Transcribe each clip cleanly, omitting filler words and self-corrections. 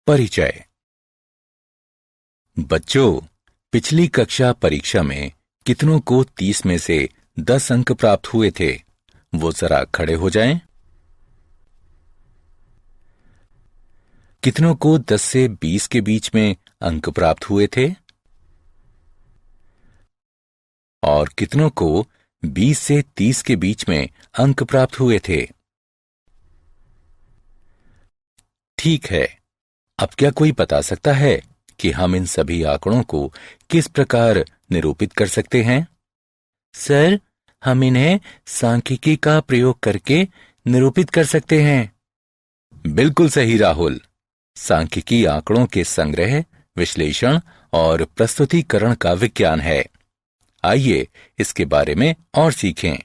परिचय। बच्चों, पिछली कक्षा परीक्षा में कितनों को 30 में से 10 अंक प्राप्त हुए थे? वो जरा खड़े हो जाएं। कितनों को 10 से 20 के बीच में अंक प्राप्त हुए थे? और कितनों को 20 से 30 के बीच में अंक प्राप्त हुए थे? ठीक है। अब क्या कोई बता सकता है कि हम इन सभी आंकड़ों को किस प्रकार निरूपित कर सकते हैं? सर, हम इन्हें सांख्यिकी का प्रयोग करके निरूपित कर सकते हैं। बिल्कुल सही राहुल। सांख्यिकी आंकड़ों के संग्रह, विश्लेषण और प्रस्तुतिकरण का विज्ञान है। आइए इसके बारे में और सीखें।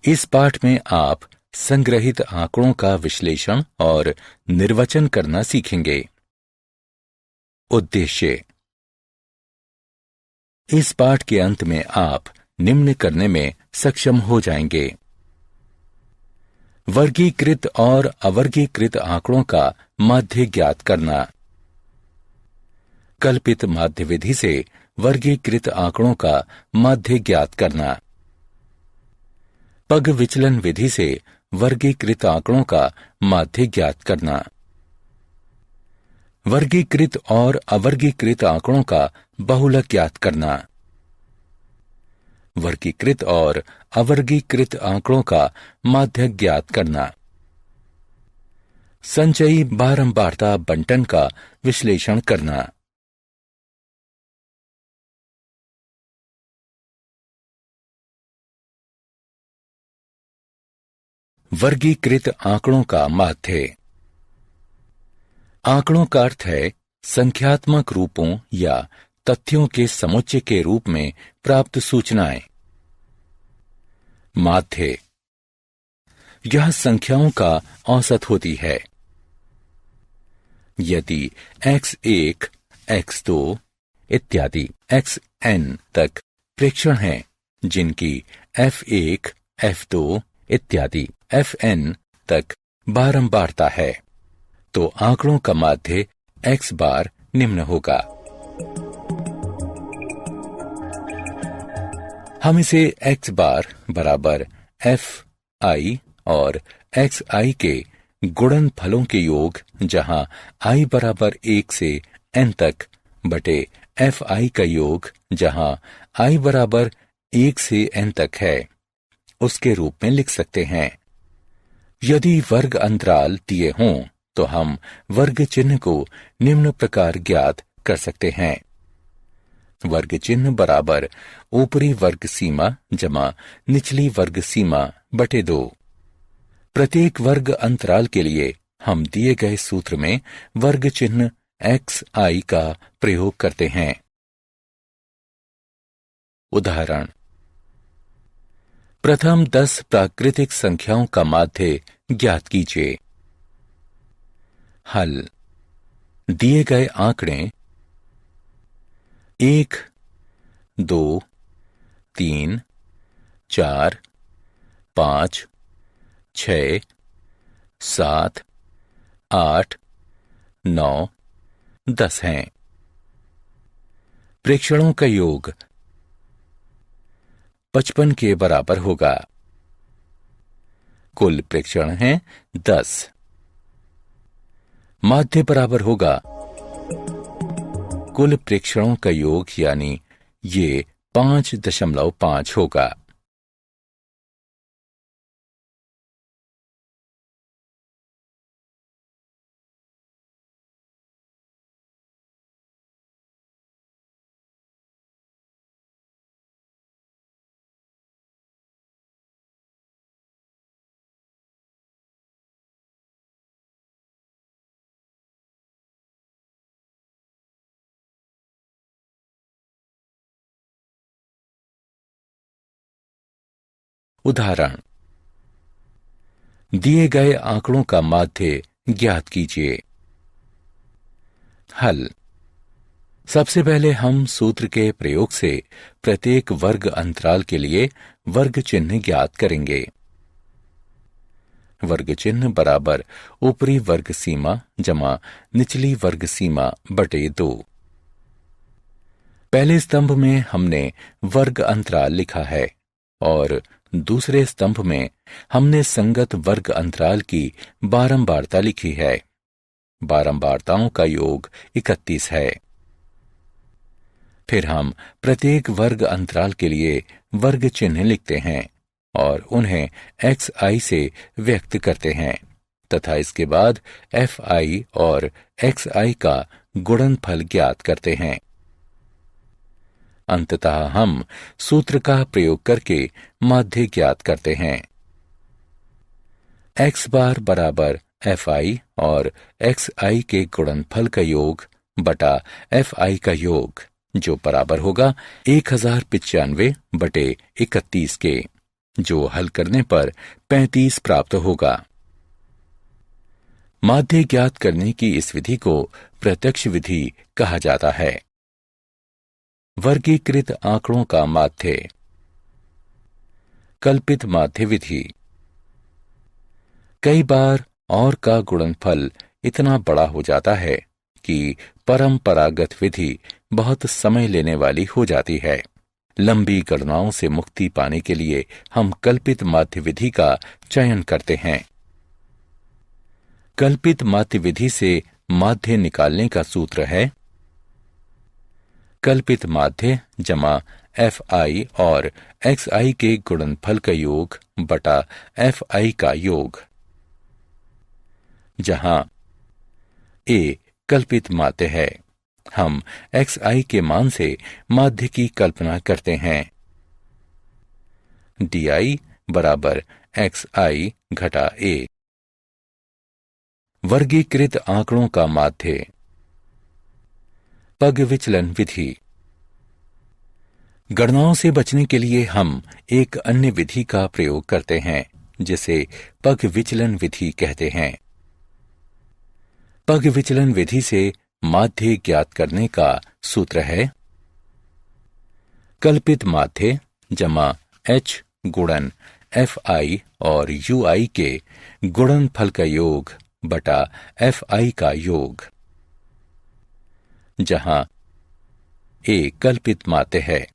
इस पाठ में आप संग्रहित आंकड़ों का विश्लेषण और निर्वचन करना सीखेंगे। उद्देश्य। इस पाठ के अंत में आप निम्न करने में सक्षम हो जाएंगे: वर्गीकृत और अवर्गीकृत आंकड़ों का माध्य ज्ञात करना, कल्पित माध्य विधि से वर्गीकृत आंकड़ों का माध्य ज्ञात करना, पग विचलन विधि से वर्गीकृत आंकड़ों का माध्य ज्ञात करना, वर्गीकृत और अवर्गीकृत आंकड़ों का बहुलक ज्ञात करना, वर्गीकृत और अवर्गीकृत आंकड़ों का माध्य ज्ञात करना, संचयी बारंबारता बंटन का विश्लेषण करना। वर्गीकृत आंकड़ों का माध्य। आंकड़ों का अर्थ है संख्यात्मक रूपों या तथ्यों के समुच्चय के रूप में प्राप्त सूचनाएं। माध्य यह संख्याओं का औसत होती है। यदि x1, x2 इत्यादि xn तक प्रेक्षण हैं, जिनकी f1, f2 इत्यादि fn तक बारंबारता है, तो आंकड़ों का माध्य x बार निम्न होगा। हम इसे x बार बराबर fi और xi के गुणनफलों के योग, जहां i बराबर 1 से n तक बटे fi का योग, जहां i बराबर 1 से n तक है, उसके रूप में लिख सकते हैं। यदि वर्ग अंतराल दिए हों तो हम वर्ग चिन्ह को निम्न प्रकार ज्ञात कर सकते हैं: वर्ग चिन्ह बराबर ऊपरी वर्ग सीमा जमा निचली वर्ग सीमा बटे 2। प्रत्येक वर्ग अंतराल के लिए हम दिए गए सूत्र में वर्ग चिन्ह xi का प्रयोग करते हैं। उदाहरण: प्रथम 10 प्राकृतिक संख्याओं का माध्य ज्ञात कीजिए। हल: दिए गए आंकड़े 1, 2, 3, 4, 5, 6, 7, 8, 9, 10 हैं। प्रेक्षणों का योग 55 के बराबर होगा। कुल प्रेक्षण हैं 10। माध्य बराबर होगा कुल प्रेक्षणों का योग, यानी ये 5.5 होगा। उदाहरण: दिए गए आंकड़ों का माध्य ज्ञात कीजिए। हल: सबसे पहले हम सूत्र के प्रयोग से प्रत्येक वर्ग अंतराल के लिए वर्ग चिन्ह ज्ञात करेंगे। वर्ग चिन्ह बराबर ऊपरी वर्ग सीमा जमा निचली वर्ग सीमा बटे 2। पहले स्तंभ में हमने वर्ग अंतराल लिखा है और दूसरे स्तंभ में हमने संगत वर्ग अंतराल की बारंबारता लिखी है। बारंबारताओं का योग 31 है। फिर हम प्रत्येक वर्ग अंतराल के लिए वर्ग चिन्ह लिखते हैं और उन्हें xi से व्यक्त करते हैं तथा इसके बाद fi और xi का गुणनफल ज्ञात करते हैं। अंततः हम सूत्र का प्रयोग करके माध्य ज्ञात करते हैं। x बार बराबर fi और xi के गुणनफल का योग बटा fi का योग, जो बराबर होगा 1095 बटे 31 के, जो हल करने पर 35 प्राप्त होगा। माध्य ज्ञात करने की इस विधि को प्रत्यक्ष विधि कहा जाता है। वर्गीकृत आंकड़ों का माध्य। कल्पित माध्य विधि। कई बार और का गुणनफल इतना बड़ा हो जाता है कि परंपरागत विधि बहुत समय लेने वाली हो जाती है। लंबी गणनाओं से मुक्ति पाने के लिए हम कल्पित माध्य विधि का चयन करते हैं। कल्पित माध्य विधि से माध्य निकालने का सूत्र है कल्पित माध्य जमा fi और xi के गुणनफल का योग बटा fi का योग, जहां a कल्पित माध्य है। हम xi के मान से माध्य की कल्पना करते हैं। di बराबर xi घटा a। वर्गीकृत आंकड़ों का माध्य। पग विचलन विधि। गणनाओं से बचने के लिए हम एक अन्य विधि का प्रयोग करते हैं जिसे पग विचलन विधि कहते हैं। पग विचलन विधि से माध्य ज्ञात करने का सूत्र है कल्पित माध्य जमा h गुणन fi और ui के गुणनफल का योग बटा fi का योग, जहां a कल्पित माध्य है।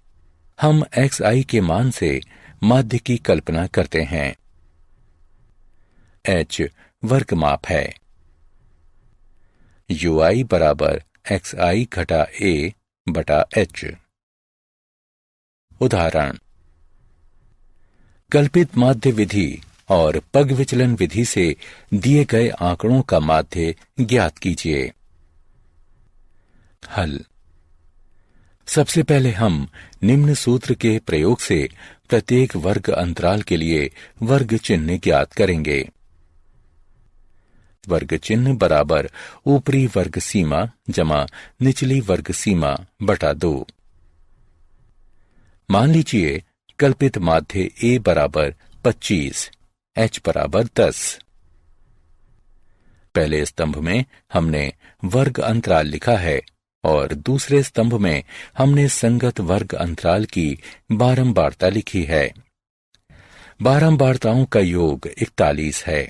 हम xi के मान से माध्य की कल्पना करते हैं। h वर्ग माप है। ui बराबर xi घटा a बटा h। उदाहरण। कल्पित माध्य विधि और पग विचलन विधि से दिए गए आंकड़ों का माध्य ज्ञात कीजिए। हल। सबसे पहले हम निम्न सूत्र के प्रयोग से प्रत्येक वर्ग अंतराल के लिए वर्ग चिन्ह ज्ञात करेंगे। वर्ग चिन्ह बराबर ऊपरी वर्ग सीमा जमा निचली वर्ग सीमा बटा 2। मान लीजिए कल्पित माध्य a बराबर 25, h बराबर 10। पहले स्तंभ में हमने वर्ग अंतराल लिखा है और दूसरे स्तंभ में हमने संगत वर्ग अंतराल की बारंबारता लिखी है। बारंबारताओं का योग 41 है।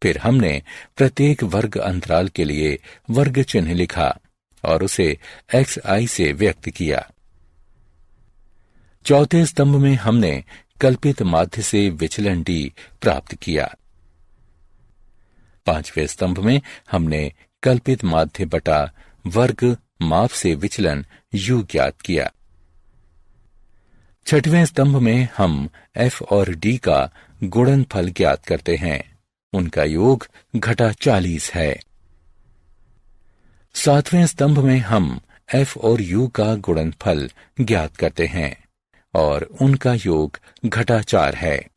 फिर हमने प्रत्येक वर्ग अंतराल के लिए वर्ग चिन्ह लिखा और उसे xi से व्यक्त किया। चौथे स्तंभ में हमने कल्पित माध्य से विचलन d प्राप्त किया। पांचवें स्तंभ में हमने कल्पित माध्य बटा वर्ग माप से विचलन u ज्ञात किया। छठवें स्तंभ में हम f और d का गुणनफल ज्ञात करते हैं। उनका योग घटा 40 है। सातवें स्तंभ में हम f और u का गुणनफल ज्ञात करते हैं और उनका योग घटा 4 है।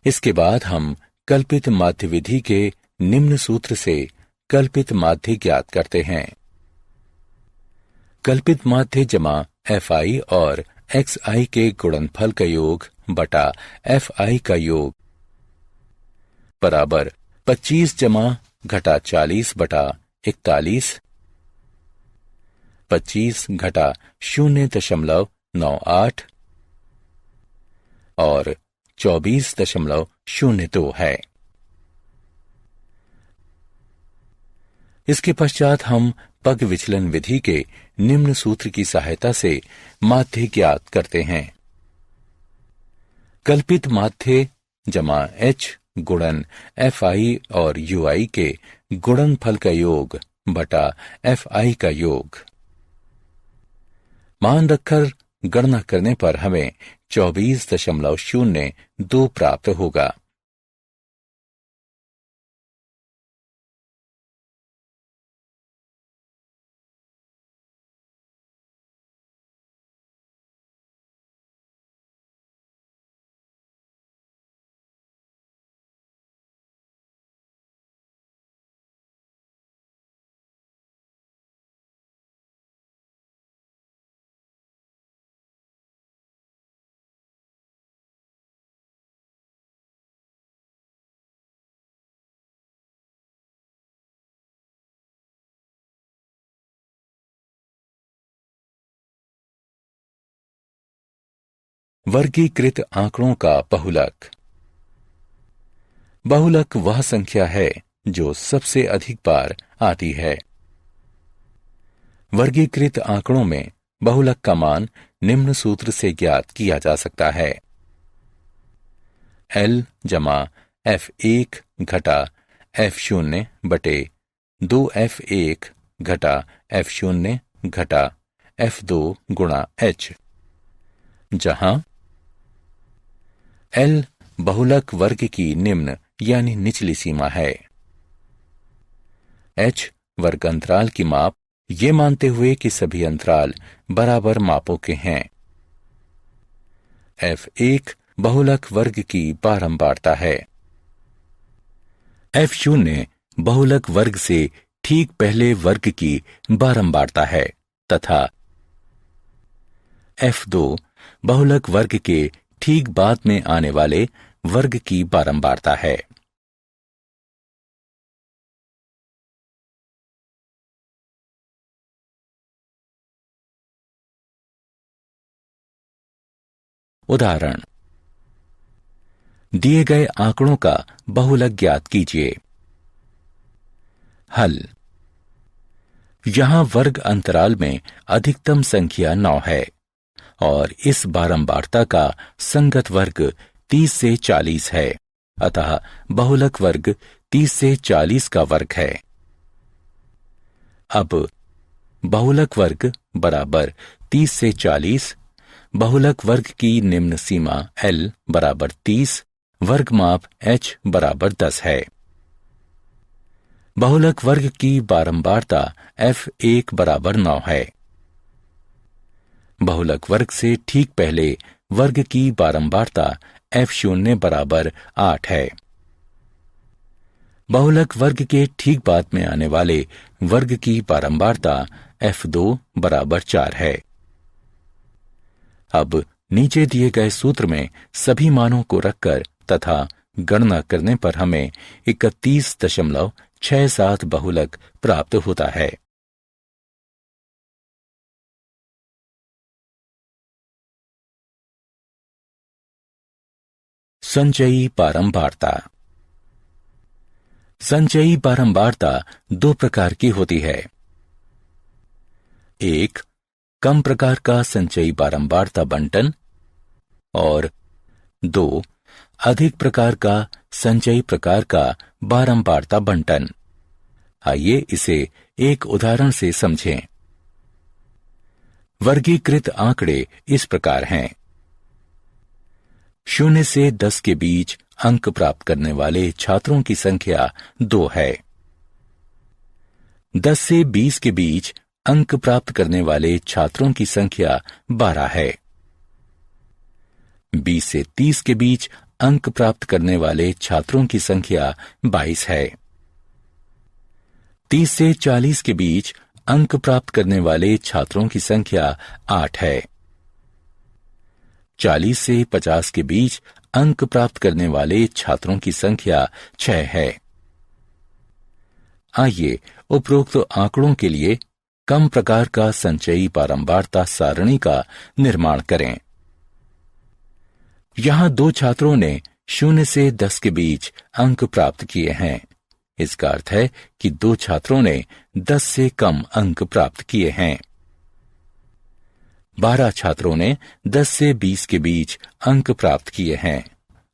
इसके बाद हम कल्पित माध्य विधि के निम्न सूत्र से कल्पित माध्य ज्ञात करते हैं। कल्पित माध्य जमा fi और xi के गुणनफल का योग बटा fi का योग बराबर 25 जमा घटा 40 बटा 41, 25 घटा 0.98 और 24.02 है। इसके पश्चात हम पग विचलन विधि के निम्न सूत्र की सहायता से माध्य ज्ञात करते हैं। कल्पित माध्य जमा h गुणन fi और ui के गुणनफल का योग बटा fi का योग। मान रखकर गणना करने पर हमें 24.02 प्राप्त होगा। वर्गीकृत आंकड़ों का बहुलक। बहुलक वह संख्या है जो सबसे अधिक बार आती है। वर्गीकृत आंकड़ों में बहुलक का मान निम्न सूत्र से ज्ञात किया जा सकता है। L जमा F1 घटा F0 बटे 2F1 घटा F0 घटा F2 गुणा H, जहां L बहुलक वर्ग की निम्न यानी निचली सीमा है। H वर्ग अंतराल की माप, ये मानते हुए कि सभी अंतराल बराबर मापों के हैं। F1 बहुलक वर्ग की बारंबारता है। F0 बहुलक वर्ग से ठीक पहले वर्ग की बारंबारता है तथा F2 बहुलक वर्ग के ठीक बाद में आने वाले वर्ग की बारंबारता है। उदाहरण, दिए गए आंकड़ों का बहुलक ज्ञात कीजिए। हल। यहां वर्ग अंतराल में अधिकतम संख्या 9 है और इस बारंबारता का संगत वर्ग 30 से 40 है, अतः बहुलक वर्ग 30 से 40 का वर्ग है। अब बहुलक वर्ग बराबर 30 से 40, बहुलक वर्ग की निम्न सीमा L बराबर 30, वर्ग माप H बराबर 10 है। बहुलक वर्ग की बारंबारता F1 बराबर 9 है। बहुलक वर्ग से ठीक पहले वर्ग की बारंबारता F0 बराबर 8 है। बहुलक वर्ग के ठीक बाद में आने वाले वर्ग की बारंबारता F2 बराबर 4 है। अब नीचे दिए गए सूत्र में सभी मानों को रखकर तथा गणना करने पर हमें 31.67 बहुलक प्राप्त होता है। संचयी बारंबारता। संचयी बारंबारता 2 प्रकार की होती है। 1. कम प्रकार का संचयी बारंबारता बंटन और 2. अधिक प्रकार का संचयी प्रकार का बारंबारता बंटन। आइए इसे एक उदाहरण से समझें। वर्गीकृत आंकड़े इस प्रकार हैं। 0 से 10 के बीच अंक प्राप्त करने वाले छात्रों की संख्या 2 है। 10 से 20 के बीच अंक प्राप्त करने वाले छात्रों की संख्या 12 है। 20 से 30 के बीच अंक प्राप्त करने वाले छात्रों की संख्या 22 है। 30 से 40 के बीच अंक प्राप्त करने वाले छात्रों की संख्या 8 है। 40 से 50 के बीच अंक प्राप्त करने वाले छात्रों की संख्या 6 है। आइए उपरोक्त आंकड़ों के लिए कम प्रकार का संचयी बारंबारता सारणी का निर्माण करें। यहाँ 2 छात्रों ने 0 से 10 के बीच अंक प्राप्त किए हैं। इसका अर्थ है कि 2 छात्रों ने 10 से कम अंक प्राप्त किए हैं। 12 छात्रों ने 10 से 20 के बीच अंक प्राप्त किए हैं।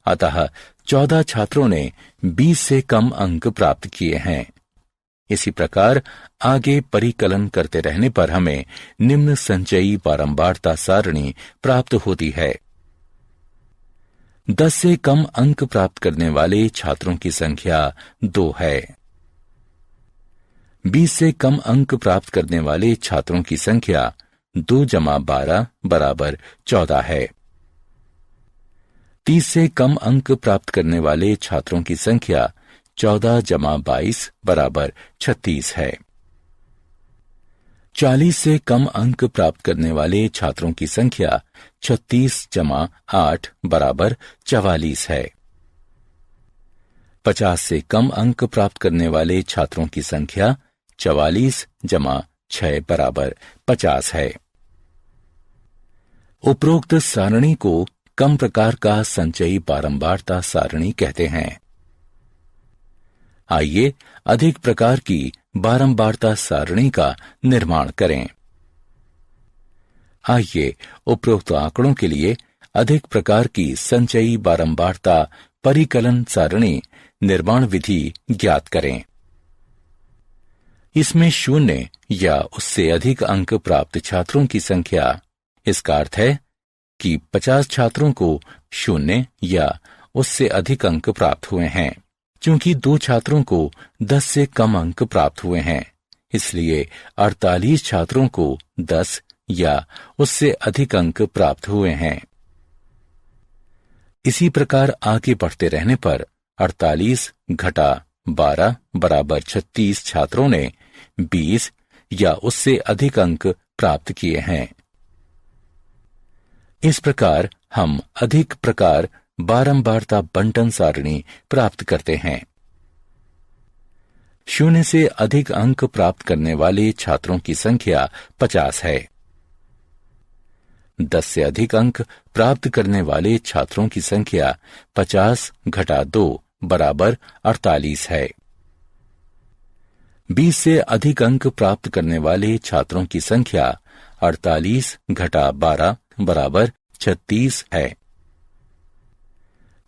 अतः 14 छात्रों ने 20 से कम अंक प्राप्त किए हैं। इसी प्रकार आगे परिकलन करते रहने पर हमें निम्न संचयी बारंबारता सारणी प्राप्त होती है। 10 से कम अंक प्राप्त करने वाले छात्रों की संख्या 2 है। 20 से कम अंक प्राप्त करने वाले छात्रों की संख्या 2 जमा 12 बराबर 14 है। 30 से कम अंक प्राप्त करने वाले छात्रों की संख्या 14 जमा 22 बराबर 36 है। 40 से कम अंक प्राप्त करने वाले छात्रों की संख्या 36 जमा 8 बराबर 44 है। 50 से कम अंक प्राप्त करने वाले छात्रों की संख्या 44 जमा 6 बराबर 50 है। उपरोक्त सारणी को कम प्रकार का संचयी बारंबारता सारणी कहते हैं। आइए अधिक प्रकार की बारंबारता सारणी का निर्माण करें। आइए उपरोक्त आंकड़ों के लिए अधिक प्रकार की संचयी बारंबारता परिकलन सारणी निर्माण विधि ज्ञात करें। इसमें 0 या उससे अधिक अंक प्राप्त छात्रों की संख्या, इसका अर्थ है कि 50 छात्रों को 0 या उससे अधिक अंक प्राप्त हुए हैं। क्योंकि 2 छात्रों को 10 से कम अंक प्राप्त हुए हैं, इसलिए 48 छात्रों को 10 या उससे अधिक अंक प्राप्त हुए हैं। इसी प्रकार आगे बढ़ते रहने पर 48 घटा 12 बराबर 36 छात्रों ने 20 या उससे अधिक अंक प्राप्त किए हैं। इस प्रकार हम अधिक प्रकार बारंबारता बंटन सारणी प्राप्त करते हैं। 0 से अधिक अंक प्राप्त करने वाले छात्रों की संख्या 50 है। 10 से अधिक अंक प्राप्त करने वाले छात्रों की संख्या 50 घटा 2 बराबर 48 है। 20 से अधिक अंक प्राप्त करने वाले छात्रों की संख्या 48 घटा 12 बराबर 36 है।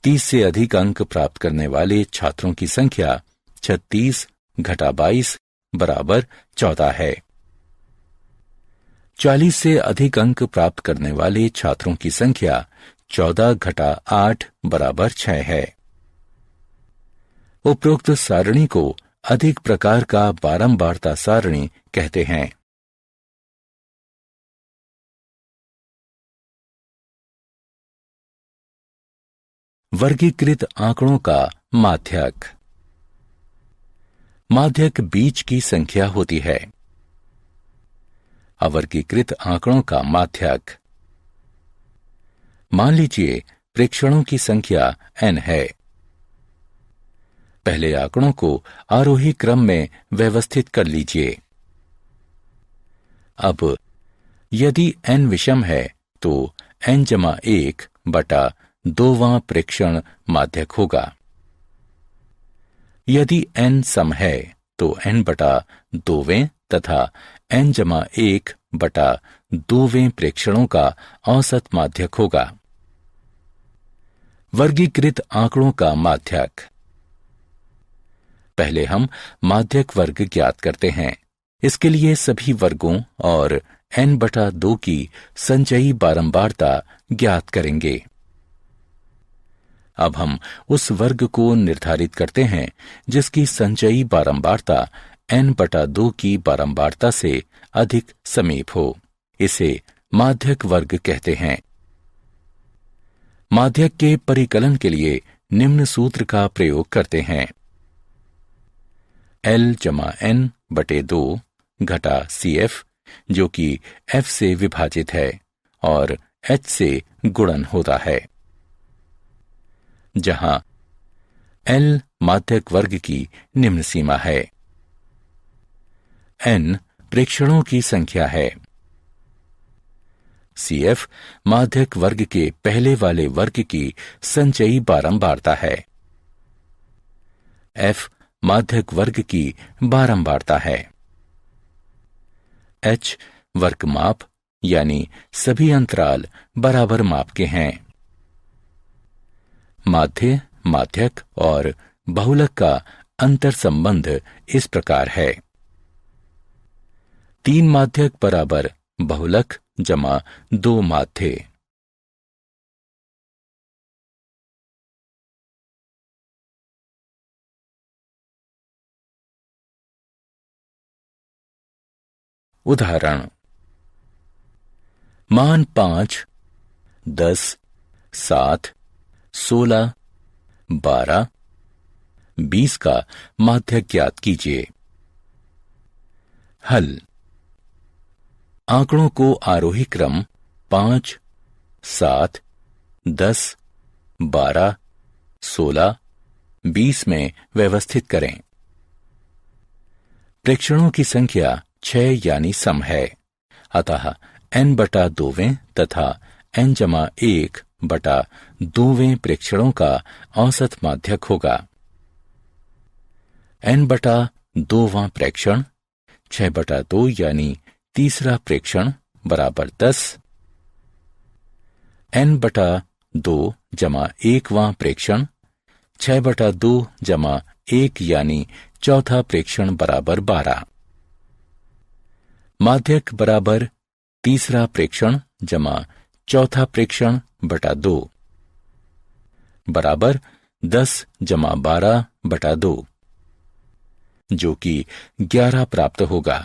30 से अधिक अंक प्राप्त करने वाले छात्रों की संख्या 36 घटा 22 बराबर 14 है। 40 से अधिक अंक प्राप्त करने वाले छात्रों की संख्या 14 घटा 8 बराबर 6 है। उपरोक्त सारणी को अधिक प्रकार का बारंबारता सारणी कहते हैं। वर्गीकृत आंकड़ों का माध्यक। माध्यक बीज की संख्या होती है। अवर्गीकृत आंकड़ों का माध्यक। मान लीजिए प्रेक्षणों की संख्या n है। पहले आंकड़ों को आरोही क्रम में व्यवस्थित कर लीजिए। अब यदि n विषम है तो n जमा 1 बटा 2वां प्रेक्षण माध्यक होगा। यदि n सम है तो n बटा 2वें तथा n जमा 1 बटा 2वें प्रेक्षणों का औसत माध्यक होगा। वर्गीकृत आंकड़ों का माध्यक। पहले हम माध्यक वर्ग ज्ञात करते हैं। इसके लिए सभी वर्गों और n बटा 2 की संचयी बारंबारता ज्ञात करेंगे। अब हम उस वर्ग को निर्धारित करते हैं जिसकी संचयी बारंबारता n बटा 2 की बारंबारता से अधिक समीप हो। इसे माध्यक वर्ग कहते हैं। माध्यक के परिकलन के लिए निम्न सूत्र का प्रयोग करते हैं। L जमा n बटे 2 घटा CF जो कि F से विभाजित है और H से गुणन होता है, जहां L माध्यक वर्ग की निम्न सीमा है। N प्रेक्षणों की संख्या है। CF माध्यक वर्ग के पहले वाले वर्ग की संचयी बारंबारता है। F माध्यक वर्ग की बारंबारता है। H वर्ग माप यानी सभी अंतराल बराबर माप के हैं। माध्य, माध्यक और बहुलक का अंतर संबंध इस प्रकार है। 3 माध्यक बराबर बहुलक जमा 2 माध्य। उदाहरण: मान 5, 10, 7, 16, 12, 20 का माध्यक ज्ञात कीजिए। हल: आंकड़ों को आरोही क्रम 5, 7, 10, 12, 16, 20 में व्यवस्थित करें। प्रेक्षणों की संख्या 6 यानी सम है, अतः n बटा 2वें तथा n जमा 1 बटा 2वें प्रेक्षणों का औसत माध्यक होगा। n बटा 2वां प्रेक्षण 6 बटा 2 यानी तीसरा प्रेक्षण बराबर 10। n बटा 2 जमा 1वां प्रेक्षण 6 बटा 2 जमा 1 यानी चौथा प्रेक्षण बराबर 12। माध्यक बराबर तीसरा प्रेक्षण जमा चौथा प्रेक्षण बटा 2 बराबर 10 जमा 12 बटा 2, जो कि 11 प्राप्त होगा।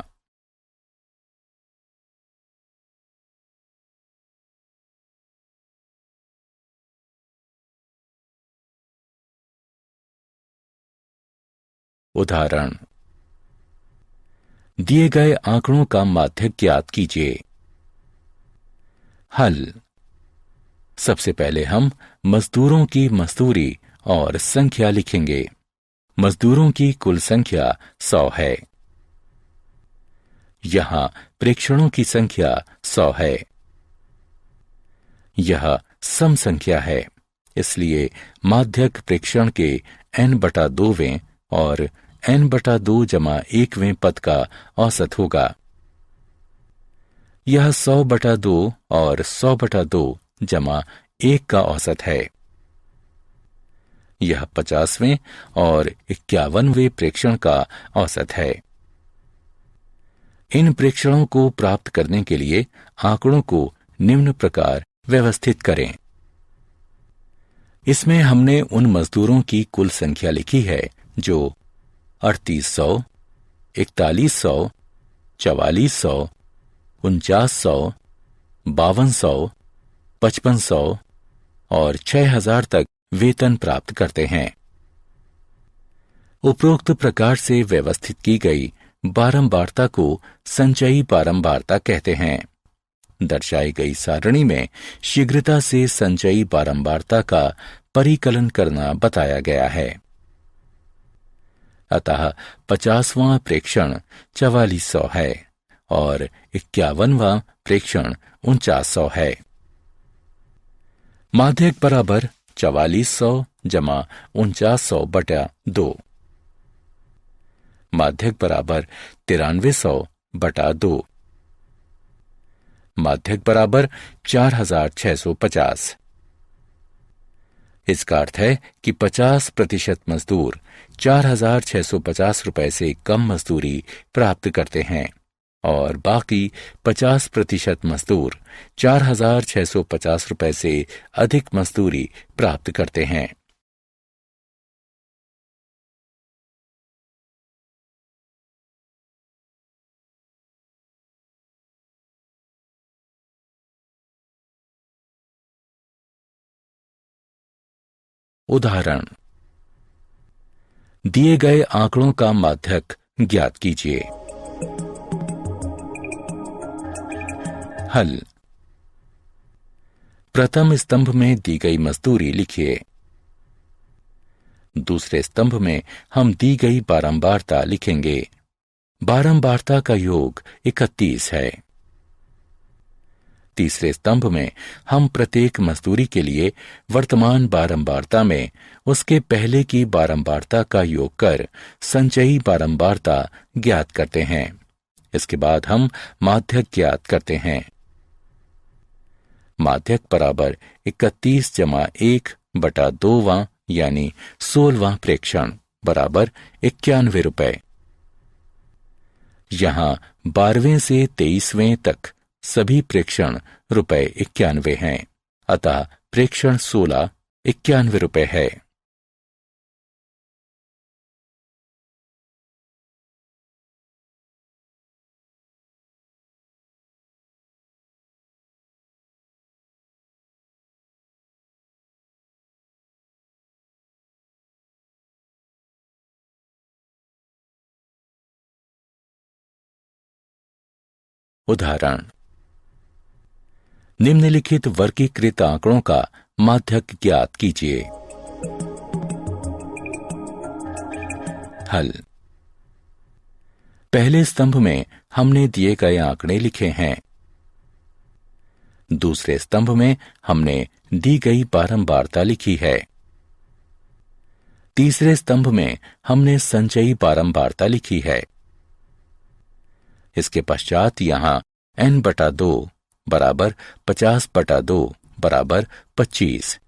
उदाहरण: दिए गए आंकड़ों का माध्यक ज्ञात कीजिए। हल: सबसे पहले हम मजदूरों की मजदूरी और संख्या लिखेंगे। मजदूरों की कुल संख्या 100 है। यहां प्रेक्षणों की संख्या 100 है। यह सम संख्या है, इसलिए माध्यक प्रेक्षण के n बटा 2वें और n बटा 2 जमा 1वें पद का औसत होगा। यह 100 बटा 2 और 100 बटा 2 जमा 1 का औसत है। यह 50वें और 51वें प्रेक्षण का औसत है। इन प्रेक्षणों को प्राप्त करने के लिए आंकड़ों को निम्न प्रकार व्यवस्थित करें। इसमें हमने उन मजदूरों की कुल संख्या लिखी है जो 3800, 4100, 4400, 4900, 5200, 5500 और 6000 तक वेतन प्राप्त करते हैं। उपरोक्त प्रकार से व्यवस्थित की गई बारंबारता को संचयी बारंबारता कहते हैं। दर्शाई गई सारणी में शीघ्रता से संचयी बारंबारता का परिकलन करना बताया गया है। अतः 50वां प्रेक्षण 4400 है और 51वां प्रेक्षण 4900 है। माध्यक बराबर 4400 जमा 4900 बटा 2। माध्यक बराबर 9300 बटा 2। माध्यक बराबर 4650। इसका अर्थ है कि 50% मजदूर 4650 रुपए से कम मजदूरी प्राप्त करते हैं और बाकी 50% मजदूर 4650 रुपए से अधिक मजदूरी प्राप्त करते हैं। उदाहरण: दिए गए आंकड़ों का माध्यक ज्ञात कीजिए। हल: प्रथम स्तंभ में दी गई मजदूरी लिखिए। दूसरे स्तंभ में हम दी गई बारंबारता लिखेंगे। बारंबारता का योग 31 है। तीसरे स्तंभ में हम प्रत्येक मजदूरी के लिए वर्तमान बारंबारता में उसके पहले की बारंबारता का योग कर संचयी बारंबारता ज्ञात करते हैं। इसके बाद हम माध्यक ज्ञात करते हैं। माध्यक बराबर 31 जमा 1/2वां यानी 16वां प्रेक्षण बराबर 91 रुपए। यहां 12वें से 23वें तक सभी प्रेक्षण रुपए 91 हैं, अतः प्रेक्षण 16 91 रुपए है। उदाहरण, निम्नलिखित वर्गीकृत आंकड़ों का माध्यक ज्ञात कीजिए। हल। पहले स्तंभ में हमने दिए गए आंकड़े लिखे हैं। दूसरे स्तंभ में हमने दी गई बारंबारता लिखी है। तीसरे स्तंभ में हमने संचयी बारंबारता लिखी है। इसके पश्चात यहां n/2 बराबर 50/2 बराबर 25,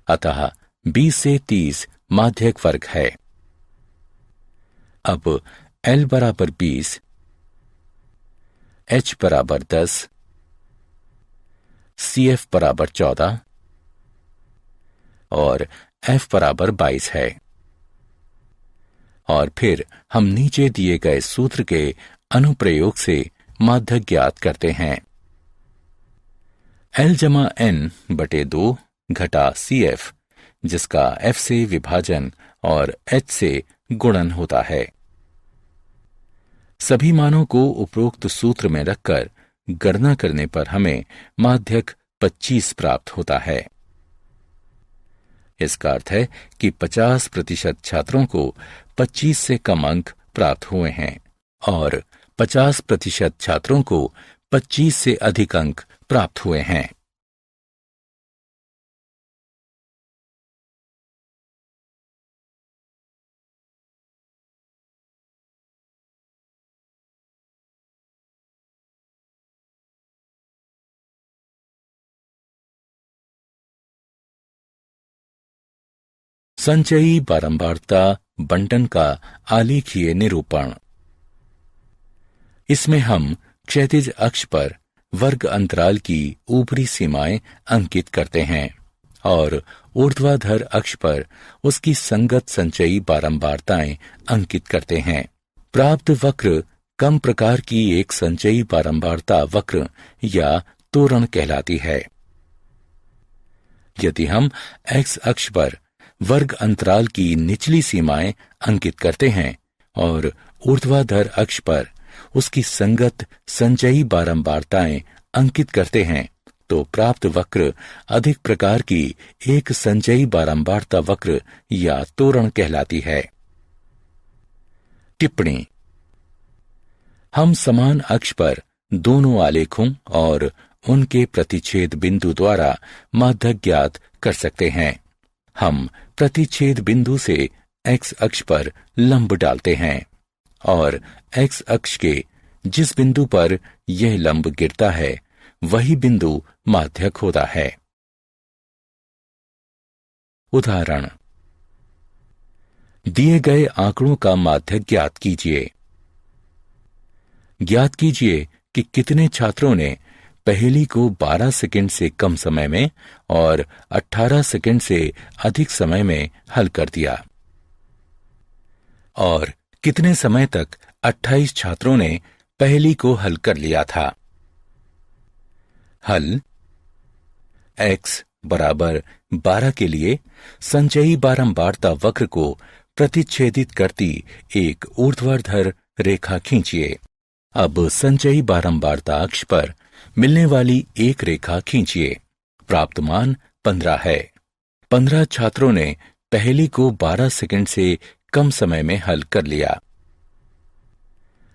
अतः 20 से 30 माध्यक वर्ग है। अब L बराबर 20, H बराबर 10, CF बराबर 14 और F बराबर 22 है। और फिर हम नीचे दिए गए सूत्र के अनुप्रयोग से माध्यक ज्ञात करते हैं। L जमा n/2 घटा CF, जिसका F से विभाजन और H से गुणन होता है। सभी मानों को उपरोक्त सूत्र में रखकर गणना करने पर हमें माध्यक 25 प्राप्त होता है। इसका अर्थ है कि 50% छात्रों को 25 से कम अंक प्राप्त हुए हैं और 50% छात्रों को 25 से अधिक अंक प्राप्त हुए हैं। संचयी बारंबारता बंटन का आलेखीय निरूपण। इसमें हम क्षैतिज अक्ष पर वर्ग अंतराल की ऊपरी सीमाएं अंकित करते हैं और ऊर्ध्वाधर अक्ष पर उसकी संगत संचयी बारंबारताएं अंकित करते हैं। प्राप्त वक्र कम प्रकार की एक संचयी बारंबारता वक्र या तोरण कहलाती है। यदि हम एक्स अक्ष पर वर्ग अंतराल की निचली सीमाएं अंकित करते हैं और ऊर्ध्वाधर अक्ष पर उसकी संगत संचयी बारंबारताएं अंकित करते हैं, तो प्राप्त वक्र अधिक प्रकार की एक संचयी बारंबारता वक्र या तोरण कहलाती है। टिप्पणी। हम समान अक्ष पर दोनों आलेखों और उनके प्रतिच्छेद बिंदु द्वारा माध्यक ज्ञात कर सकते हैं। हम प्रतिच्छेद बिंदु से एक्स अक्ष पर लंब डालते हैं और एक्स अक्ष के जिस बिंदु पर यह लंब गिरता है वही बिंदु माध्यक होता है। उदाहरण, दिए गए आंकड़ों का माध्यक ज्ञात कीजिए। ज्ञात कीजिए कि कितने छात्रों ने पहेली को 12 सेकंड से कम समय में और 18 सेकंड से अधिक समय में हल कर दिया और कितने समय तक 28 छात्रों ने पहेली को हल कर लिया था। हल। x बराबर 12 के लिए संचयी बारंबारता वक्र को प्रतिच्छेदित करती एक ऊर्ध्वाधर रेखा खींचिए। अब संचयी बारंबारता अक्ष पर मिलने वाली एक रेखा खींचिए। प्राप्त मान 15 है। 15 छात्रों ने पहेली को 12 सेकंड से कम समय में हल कर लिया।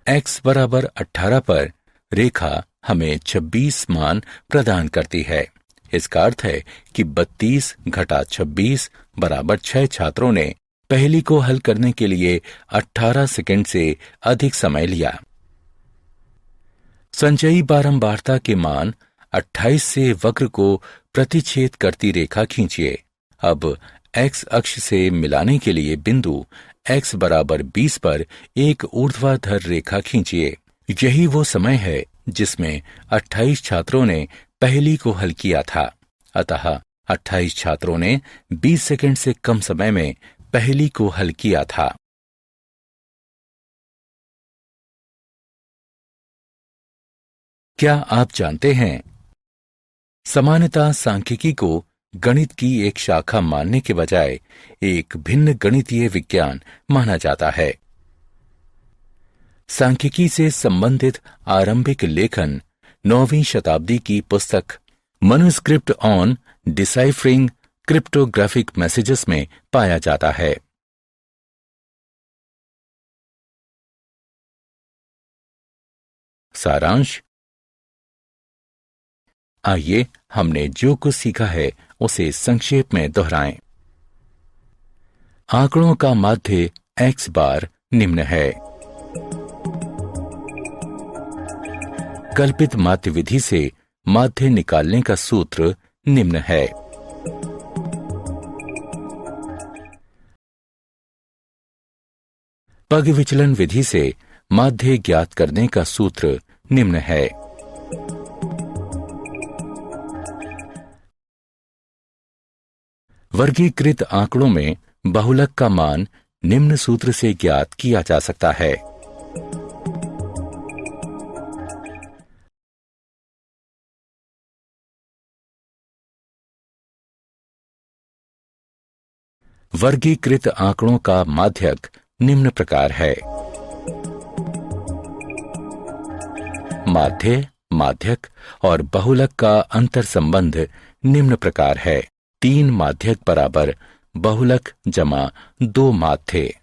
x बराबर 18 पर रेखा हमें 26 मान प्रदान करती है। इसका अर्थ है कि 32 घटा 26 बराबर 6 छात्रों ने पहेली को हल करने के लिए 18 सेकंड से अधिक समय लिया। संचयी बारंबारता के मान 28 से वक्र को प्रतिच्छेद करती रेखा खींचिए। अब x अक्ष से मिलाने के लिए बिंदु x बराबर 20 पर एक ऊर्ध्वाधर रेखा खींचिए। यही वो समय है जिसमें 28 छात्रों ने पहेली को हल किया था। अतः 28 छात्रों ने 20 सेकंड से कम समय में पहेली को हल किया था। क्या आप जानते हैं, सामान्यतः सांख्यिकी को गणित की एक शाखा मानने के बजाय एक भिन्न गणितीय विज्ञान माना जाता है। सांख्यिकी से संबंधित आरंभिक लेखन 9वीं शताब्दी की पुस्तक manuscript on deciphering cryptographic messages में पाया जाता है। सारांश। आइए हमने जो कुछ सीखा है उसे संक्षेप में दोहराएं। आंकड़ों का माध्य x बार निम्न है। कल्पित माध्य विधि से माध्य निकालने का सूत्र निम्न है। पग विचलन विधि से माध्य ज्ञात करने का सूत्र निम्न है। वर्गीकृत आंकड़ों में बहुलक का मान निम्न सूत्र से ज्ञात किया जा सकता है। वर्गीकृत आंकड़ों का माध्यक निम्न प्रकार है। माध्य, माध्यक और बहुलक का अंतर संबंध निम्न प्रकार है। 3 माध्यक बराबर बहुलक जमा 2 माध्य।